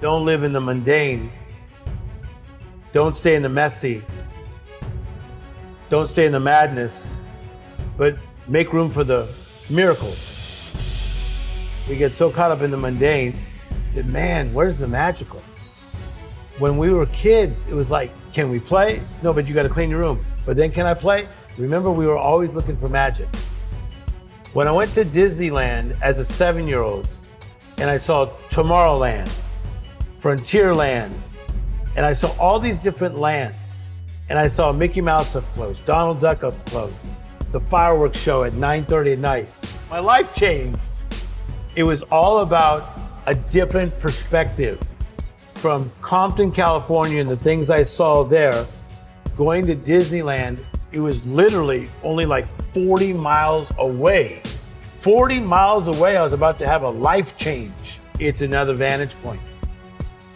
Don't live in the mundane. Don't stay in the messy. Don't stay in the madness, but make room for the miracles. We get so caught up in the mundane that, man, where's the magical? When we were kids, it was like, can we play? No, but you got to clean your room. But then can I play? Remember, we were always looking for magic. When I went to Disneyland as a 7-year-old and I saw Tomorrowland, Frontierland, and I saw all these different lands, and I saw Mickey Mouse up close, Donald Duck up close, the fireworks show at 9:30 at night, my life changed. It was all about a different perspective. From Compton, California, and the things I saw there, going to Disneyland, it was literally only like 40 miles away. 40 miles away, I was about to have a life change. It's another vantage point.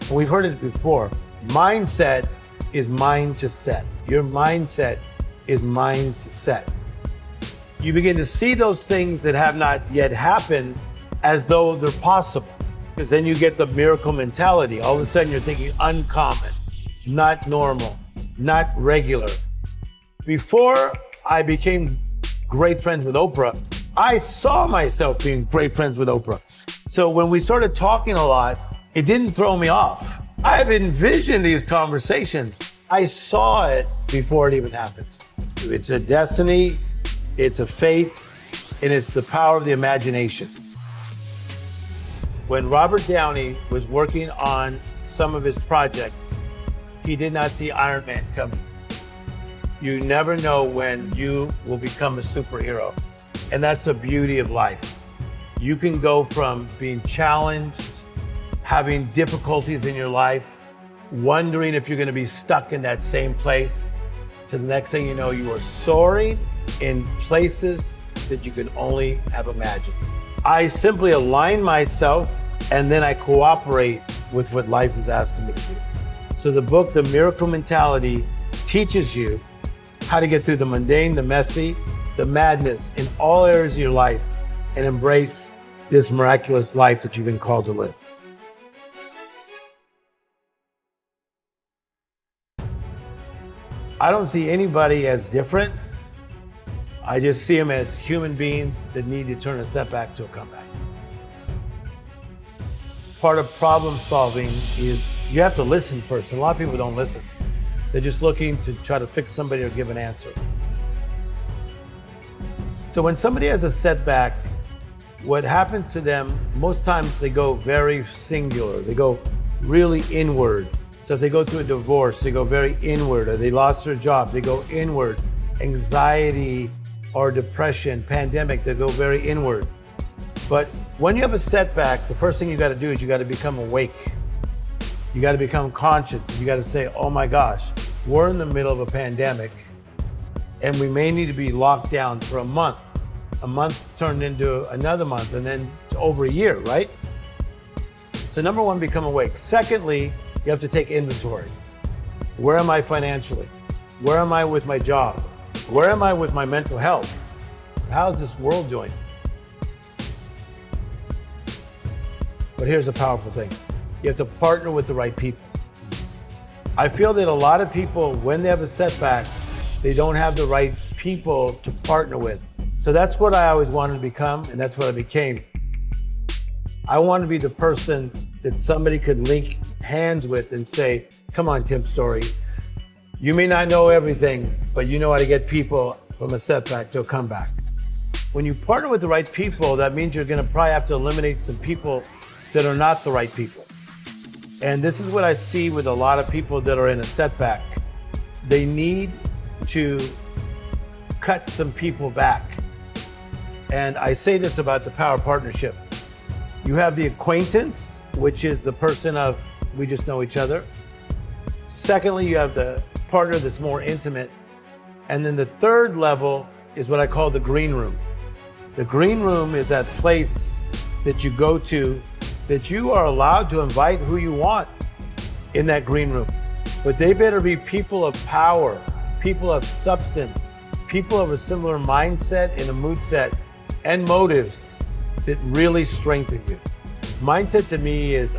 And we've heard it before. Mindset is mind to set. Your mindset is mind to set. You begin to see those things that have not yet happened as though they're possible. Because then you get the miracle mentality. All of a sudden you're thinking uncommon, not normal, not regular. Before I became great friends with Oprah, I saw myself being great friends with Oprah. So when we started talking a lot, it didn't throw me off. I've envisioned these conversations. I saw it before it even happened. It's a destiny, it's a faith, and it's the power of the imagination. When Robert Downey was working on some of his projects, he did not see Iron Man coming. You never know when you will become a superhero. And that's the beauty of life. You can go from being challenged, having difficulties in your life, wondering if you're going to be stuck in that same place, to the next thing you know, you are soaring in places that you can only have imagined. I simply align myself and then I cooperate with what life is asking me to do. So the book, The Miracle Mentality, teaches you how to get through the mundane, the messy, the madness in all areas of your life and embrace this miraculous life that you've been called to live. I don't see anybody as different. I just see them as human beings that need to turn a setback to a comeback. Part of problem solving is you have to listen first. And a lot of people don't listen. They're just looking to try to fix somebody or give an answer. So when somebody has a setback, what happens to them, most times they go very singular. They go really inward. So if they go through a divorce, they go very inward, or they lost their job, they go inward. Anxiety or depression, pandemic, they go very inward. But when you have a setback, the first thing you got to do is you got to become awake. You got to become conscious. You got to say, oh my gosh, we're in the middle of a pandemic and we may need to be locked down for a month. A month turned into another month and then over a year, right? So number one, become awake. Secondly, you have to take inventory. Where am I financially? Where am I with my job? Where am I with my mental health? How's this world doing? But here's a powerful thing. You have to partner with the right people. I feel that a lot of people, when they have a setback, they don't have the right people to partner with. So that's what I always wanted to become, and that's what I became. I wanted to be the person that somebody could link hands with and say, come on, Tim Storey. You may not know everything, but you know how to get people from a setback to a comeback. When you partner with the right people, that means you're gonna probably have to eliminate some people that are not the right people. And this is what I see with a lot of people that are in a setback. They need to cut some people back. And I say this about the power partnership. You have the acquaintance, which is the person of, we just know each other. Secondly, you have the partner that's more intimate. And then the third level is what I call the green room. The green room is that place that you go to that you are allowed to invite who you want in that green room. But they better be people of power, people of substance, people of a similar mindset and a mood set and motives that really strengthen you. Mindset to me is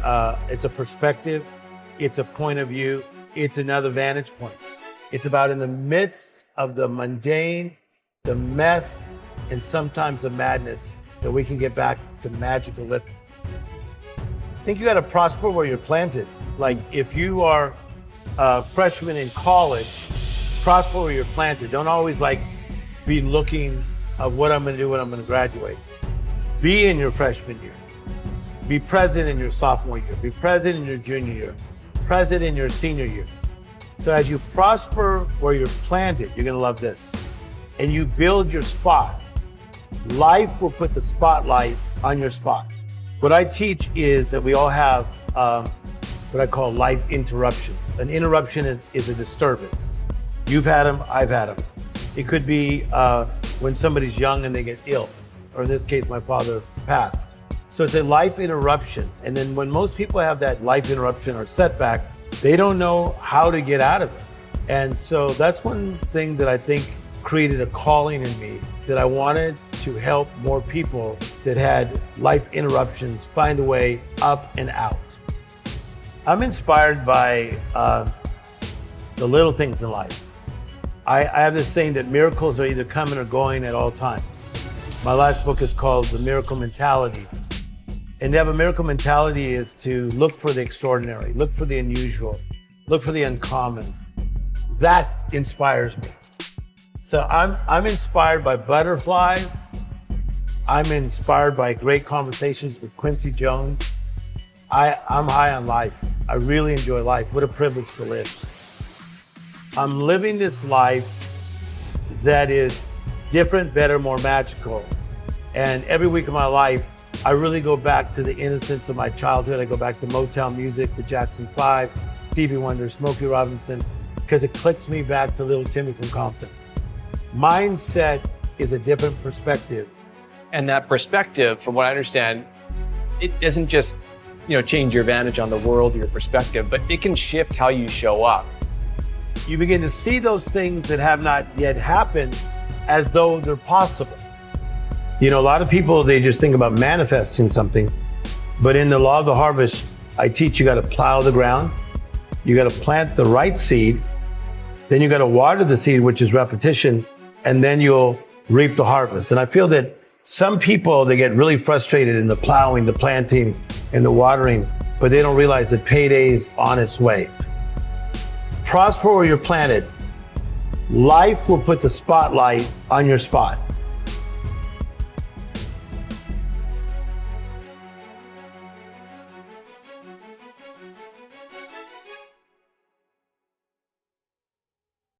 it's a perspective, it's a point of view, it's another vantage point. It's about in the midst of the mundane, the mess, and sometimes the madness that we can get back to magical living. I think you got to prosper where you're planted. Like if you are a freshman in college, prosper where you're planted. Don't always be looking at what I'm going to do when I'm going to graduate. Be in your freshman year. Be present in your sophomore year. Be present in your junior year. Present in your senior year. So as you prosper where you're planted, you're going to love this. And you build your spot. Life will put the spotlight on your spot. What I teach is that we all have what I call life interruptions. An interruption is a disturbance. You've had them, I've had them. It could be when somebody's young and they get ill, or in this case, my father passed. So it's a life interruption. And then when most people have that life interruption or setback, they don't know how to get out of it. And so that's one thing that I think created a calling in me, that I wanted to help more people that had life interruptions find a way up and out. I'm inspired by the little things in life. I have this saying that miracles are either coming or going at all times. My last book is called The Miracle Mentality. And to have a miracle mentality is to look for the extraordinary, look for the unusual, look for the uncommon. That inspires me. So I'm inspired by butterflies. I'm inspired by great conversations with Quincy Jones. I'm high on life. I really enjoy life. What a privilege to live. I'm living this life that is different, better, more magical. And every week of my life, I really go back to the innocence of my childhood. I go back to Motown music, the Jackson 5, Stevie Wonder, Smokey Robinson, because it clicks me back to little Timmy from Compton. Mindset is a different perspective. And that perspective, from what I understand, it doesn't just, change your vantage on the world, your perspective, but it can shift how you show up. You begin to see those things that have not yet happened as though they're possible. A lot of people, they just think about manifesting something, but in the law of the harvest, I teach you got to plow the ground, you got to plant the right seed, then you got to water the seed, which is repetition, and then you'll reap the harvest. And I feel that some people, they get really frustrated in the plowing, the planting, and the watering, but they don't realize that payday's on its way. Prosper where you're planted. Life will put the spotlight on your spot.